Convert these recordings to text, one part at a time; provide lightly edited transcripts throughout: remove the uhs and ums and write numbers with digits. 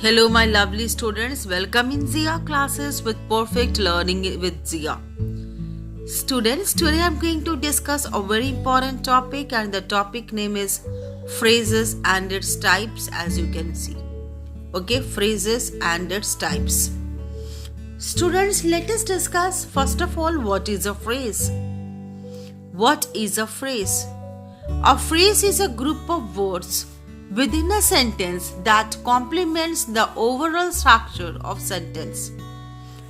Hello, my lovely students. Welcome in Zia classes with Perfect Learning with Zia. Students, today I'm going to discuss a very important topic, and the topic name is phrases and its types, as you can see. Okay, phrases and its types. Students, let us discuss first of all what is a phrase. What is a phrase? A phrase is a group of words within a sentence that complements the overall structure of sentence.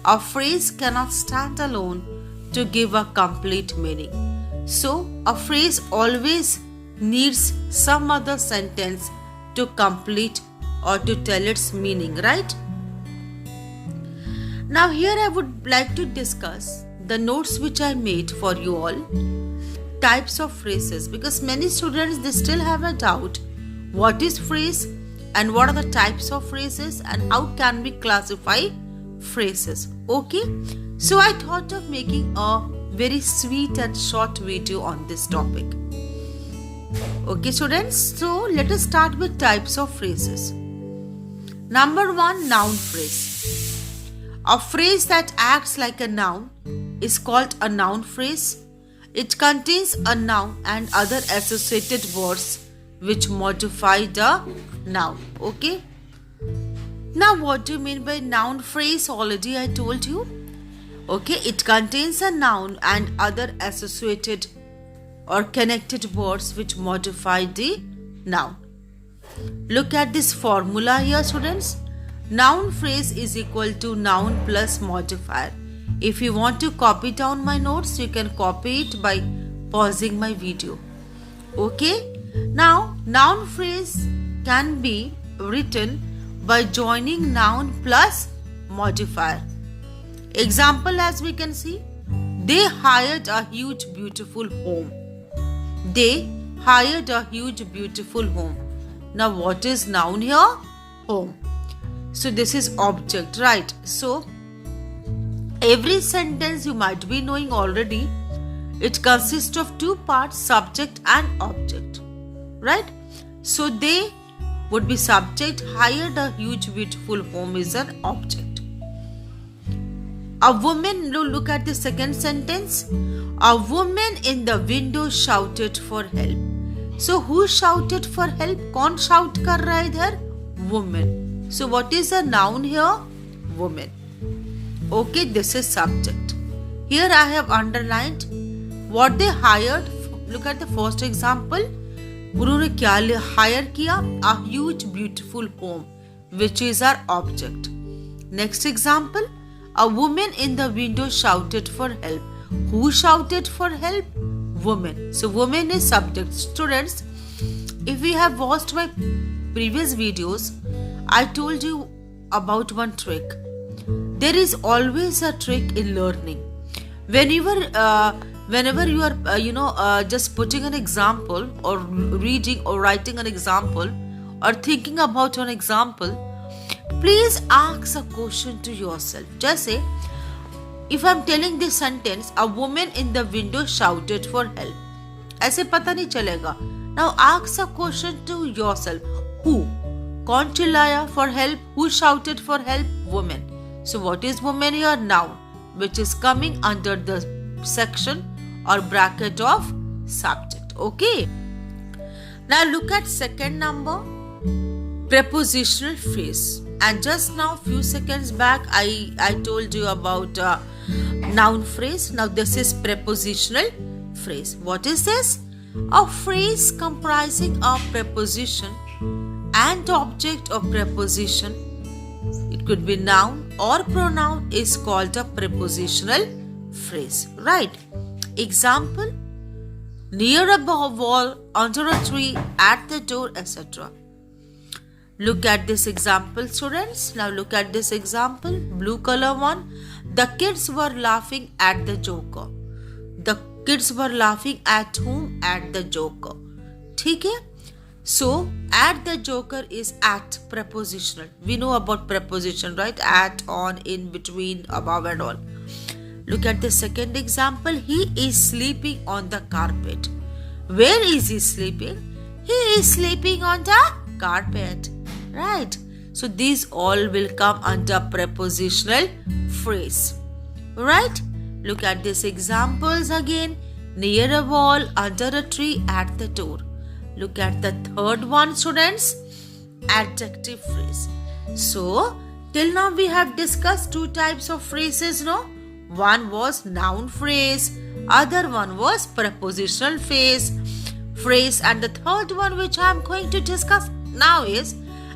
A phrase cannot stand alone to give a complete meaning. So, a phrase always needs some other sentence to complete or to tell its meaning, right? Now here I would like to discuss the notes which I made for you all. Types of phrases, because many students they still have a doubt what is phrase and what are the types of phrases and how can we classify phrases. Okay, so I thought of making a very sweet and short video on this topic. Okay students, so let us start with types of phrases. Number 1, noun phrase. A phrase that acts like a noun is called a noun phrase. It contains a noun and other associated words which modify the noun. Okay. Now what do you mean by noun phrase? Already I told you. Okay, it contains a noun and other associated or connected words which modify the noun. Look at this formula here, students. Noun phrase is equal to noun plus modifier. If you want to copy down my notes, you can copy it by pausing my video. Okay. Now, noun phrase can be written by joining noun plus modifier. Example, as we can see, they hired a huge beautiful home. They hired a huge beautiful home. Now, what is noun here? Home. So, this is object, right? So, every sentence you might be knowing already, it consists of two parts, subject and object. Right? So they would be subject, hired a huge beautiful home is an object. A woman, look at the second sentence. A woman in the window shouted for help. So who shouted for help? कौन shout कर रहा है इधर? Woman. So what is a noun here? Woman. Okay, this is subject. Here I have underlined what they hired. Look at the first example. उन्होंने क्या higher किया? A huge beautiful home, which is our object. Next example, a woman in the window shouted for help. Who shouted for help? Woman. So woman is subject. Students, if we have watched my previous videos, I told you about one trick. There is always a trick in learning. Whenever you are just putting an example or reading or writing an example or thinking about an example, please ask a question to yourself. Just say, if I'm telling this sentence, a woman in the window shouted for help. ऐसे पता नहीं चलेगा. Now ask a question to yourself. Who? कौन चिल्लाया for help? Who shouted for help? Woman. So what is woman here? Noun, which is coming under the section or bracket of subject. Okay. Now look at second number, prepositional phrase. And just now few seconds back I told you about noun phrase. Now this is prepositional phrase. What is this? A phrase comprising a preposition and object of preposition. It could be noun or pronoun is called a prepositional phrase. Right? Example, near a wall, under a tree, at the door, etc. Look at this example, students. Now look at this example, blue color one. The kids were laughing at the joker. The kids were laughing at whom? At the joker. ठीक है? So, at the joker is at, prepositional. We know about preposition, right? At, on, in, between, above and all. Look at the second example. He is sleeping on the carpet. Where is he sleeping? He is sleeping on the carpet. Right. So these all will come under prepositional phrase. Right? Look at these examples again. Near a wall, under a tree, at the door. Look at the third one, students. Adjective phrase. So, till now we have discussed two types of phrases, no? One was noun phrase, other one was prepositional phrase, and the third one which I am going to discuss now is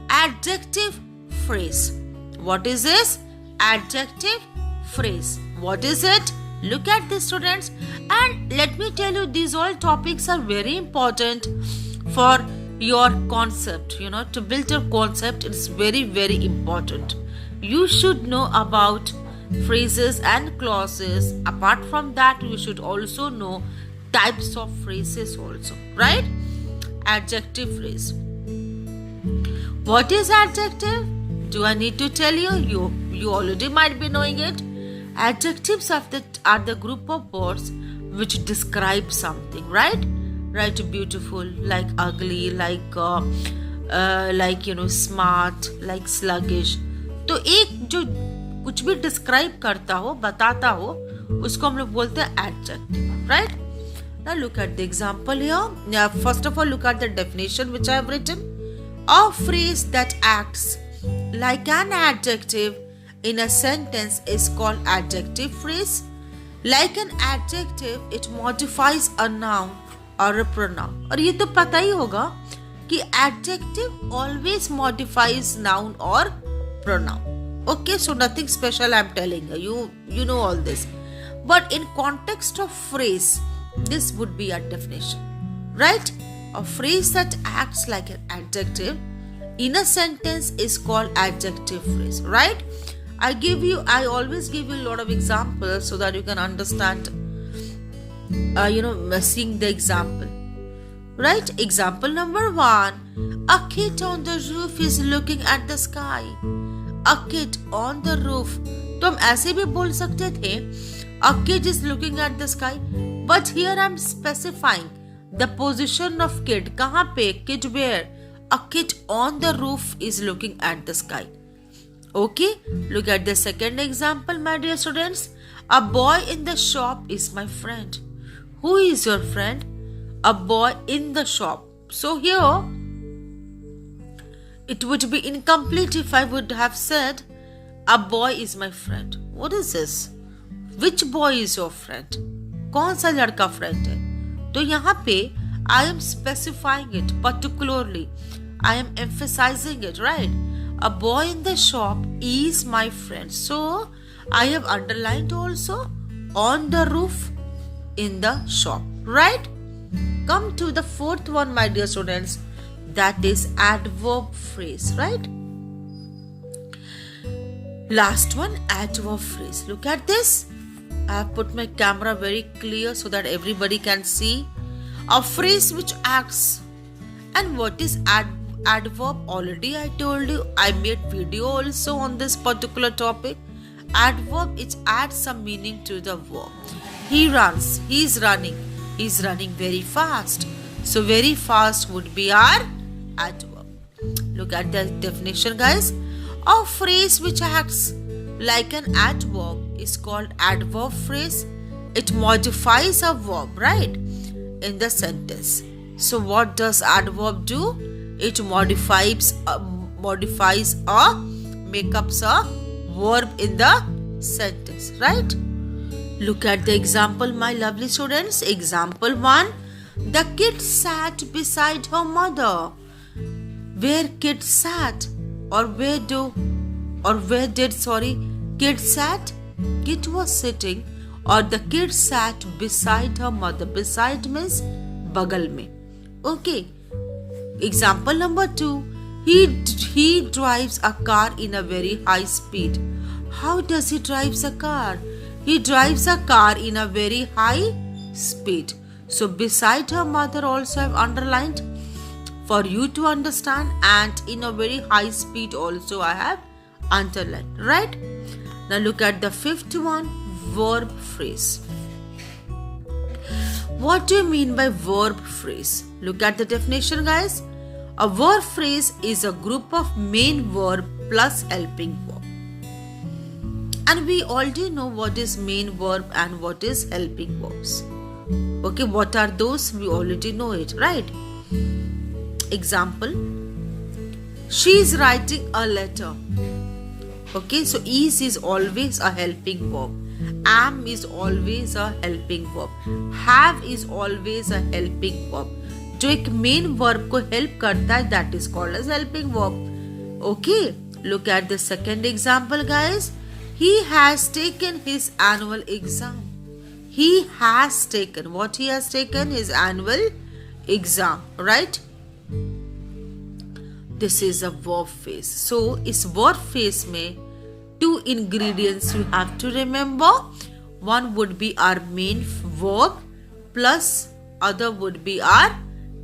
adjective phrase. What is this? Adjective phrase. What is it? Look at this, students, and let me tell you, these all topics are very important for your concept. To build your concept, it's very, very important. You should know about phrases and clauses. Apart from that, you should also know types of phrases also, right? Adjective phrase. What is adjective? Do I need to tell you? You already might be knowing it. Adjectives are the group of words which describe something, right? Right, beautiful, like ugly, like smart, like sluggish. तो एक जो कुछ भी describe करता हो, बताता हो, उसको हम लोग बोलते हैं adjective, right? Now look at the example here. First of all, look at the definition which I have written. A phrase that acts like an adjective in a sentence is called adjective phrase. Like an adjective, it modifies a noun or a pronoun. और ये तो पता ही होगा कि adjective always modifies noun or pronoun. Okay, so nothing special I'm telling you. You know all this. But in context of phrase, this would be a definition, right? A phrase that acts like an adjective in a sentence is called adjective phrase, right? I always give you a lot of examples so that you can understand, seeing the example, right? Example number 1, a kid on the roof is looking at the sky. A kid on the roof. तो हम ऐसे भी बोल सकते थे, a kid is looking at the sky, but here I'm specifying the position of kid. कहाँ पे? Kid where? A kid on the roof is looking at the sky. Okay, look at the second example, my dear students. A boy in the shop is my friend. Who is your friend? A boy in the shop. So here, it would be incomplete if I would have said, a boy is my friend. What is this? Which boy is your friend? कौन सा लड़का friend है? तो यहाँ पे I am specifying it particularly. I am emphasizing it, right? A boy in the shop is my friend. So, I have underlined also on the roof in the shop, right? Come to the fourth one, my dear students. That is adverb phrase, right? Last one, adverb phrase. Look at this. I have put my camera very clear so that everybody can see. A phrase which acts. And what is adverb? Already I told you. I made video also on this particular topic. Adverb, it adds some meaning to the verb. He runs. He is running. He is running very fast. So very fast would be our adverb. Look at the definition, guys. A phrase which acts like an adverb is called adverb phrase. It modifies a verb, right, in the sentence. So what does adverb do? It makes up a verb in the sentence, right? Look at the example, my lovely students. Example 1. The kid sat beside her mother. Where kid sat? Kid sat? Kid was sitting, or the kid sat beside her mother. Beside means bagal mein. Okay. Example number 2. He drives a car in a very high speed. How does he drives a car? He drives a car in a very high speed. So beside her mother also I have underlined for you to understand, and in a very high speed also I have underlined, right? Now look at the fifth one, verb phrase. What do you mean by verb phrase? Look at the definition, guys. A verb phrase is a group of main verb plus helping verb. And we already know what is main verb and what is helping verbs. Okay, what are those? We already know it, right? Example, she is writing a letter. Okay, so is always a helping verb. Am is always a helping verb. Have is always a helping verb. जो एक main verb को help करता है, that is called as helping verb. Okay, look at the second example, guys. He has taken his annual exam. He has taken. What he has taken? His annual exam, right? This is a verb phrase. So, इस verb phrase में two ingredients you have to remember. One would be our main verb plus other would be our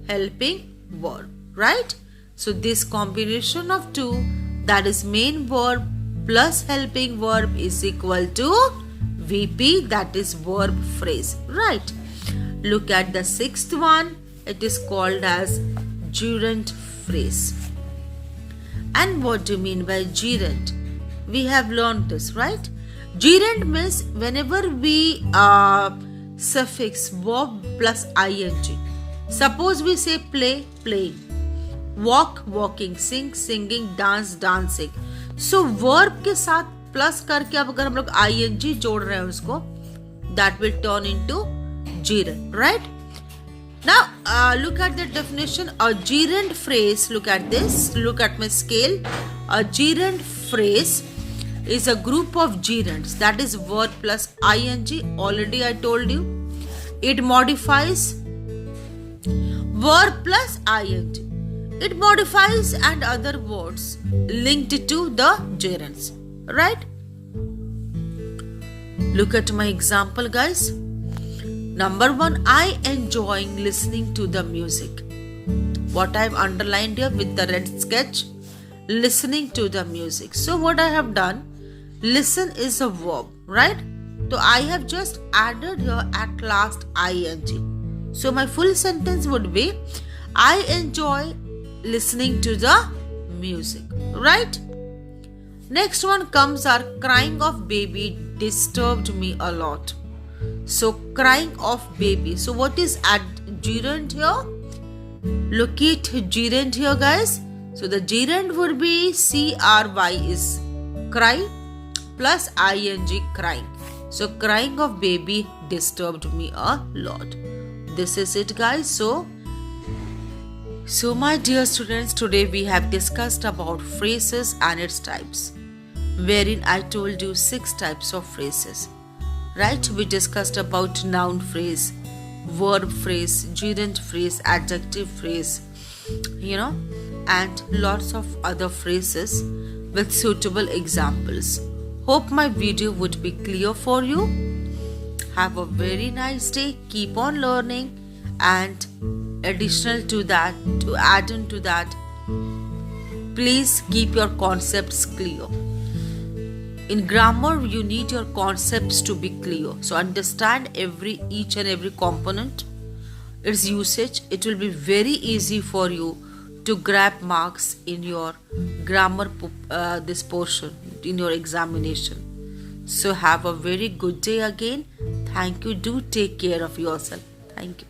helping verb, right? So, this combination of two, that is main verb plus helping verb, is equal to VP, that is verb phrase, right? Look at the sixth one. It is called as gerund phrase. And what do you mean by gerund? We have learned this, right? Gerund means whenever we suffix verb plus ing. Suppose we say play, playing, walk, walking, sing, singing, dance, dancing. So verb के साथ plus करके अब अगर हम लोग ing जोड़ रहे हैं उसको, that will turn into gerund, right? Now look at the definition. A gerund phrase, look at this, look at my scale. A gerund phrase is a group of gerunds, that is verb plus ing. Already I told you, it modifies verb plus ing. It modifies and other words linked to the gerunds, right? Look at my example, guys. Number one, I enjoying listening to the music. What I have underlined here with the red sketch, listening to the music. So what I have done, listen is a verb, right? So I have just added here at last ing. So my full sentence would be, I enjoy listening to the music, right? Next one comes our crying of baby disturbed me a lot. So crying of baby. So what is gerund here? Look at gerund here, guys. So the gerund would be cry is cry plus ing, crying. So crying of baby disturbed me a lot. This is it, guys. So my dear students, today we have discussed about phrases and its types, wherein I told you 6 types of phrases, right? We discussed about noun phrase, verb phrase, gerund phrase, adjective phrase, and lots of other phrases with suitable examples. Hope my video would be clear for you. Have a very nice day. Keep on learning, and additional to that, to add on to that, please keep your concepts clear. In grammar, you need your concepts to be clear. So understand each and every component, its usage. It will be very easy for you to grab marks in your grammar this portion in your examination. So have a very good day again. Thank you. Do take care of yourself. Thank you.